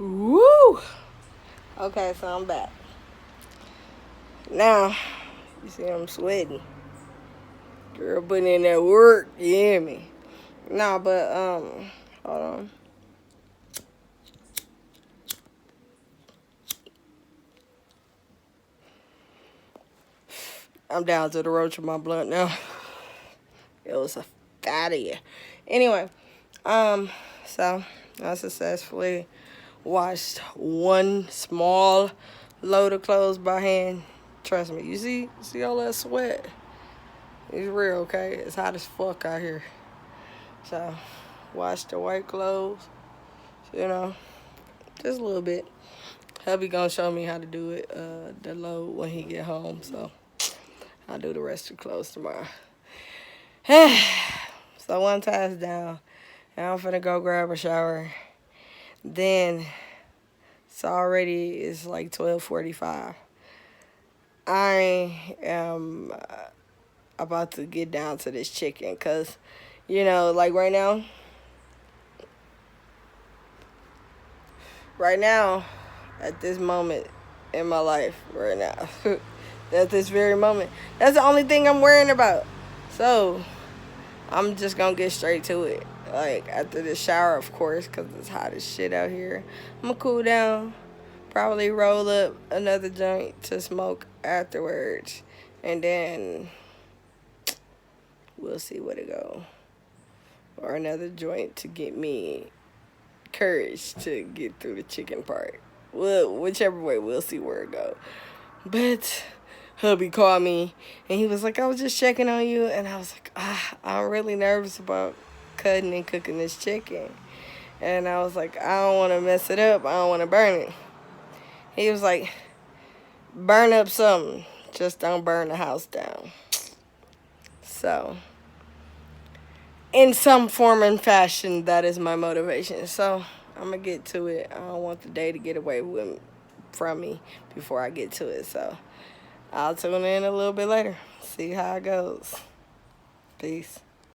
Woo! Okay, so I'm back. Now, you see I'm sweating. Girl putting in that work, you hear me? Nah, but, hold on. I'm down to the roach of my blunt now. It was a fatty. Anyway, so I successfully washed one small load of clothes by hand. Trust me, you see all that sweat? It's real, okay? It's hot as fuck out here. So, wash the white clothes, you know, just a little bit. Hubby gonna show me how to do it, the load when he get home. So, I'll do the rest of the clothes tomorrow. So, one task down. And I'm finna go grab a shower. Then, it's like 12:45. I am about to get down to this chicken because, like right now, at this moment in my life, right now, at this very moment, that's the only thing I'm worrying about. So, I'm just gonna get straight to it. Like, after the shower, of course, because it's hot as shit out here. I'm gonna cool down, probably roll up another joint to smoke afterwards. And then we'll see where to go. Or another joint to get me courage to get through the chicken part. Well, whichever way, we'll see where it goes. But hubby called me and he was like, I was just checking on you. And I was like, I'm really nervous about cutting and cooking this chicken. And I was like, I don't want to mess it up. I don't want to burn it. He was like, burn up something. Just don't burn the house down. So, in some form and fashion, that is my motivation. So, I'm going to get to it. I don't want the day to get away from me before I get to it. So, I'll tune in a little bit later. See how it goes. Peace.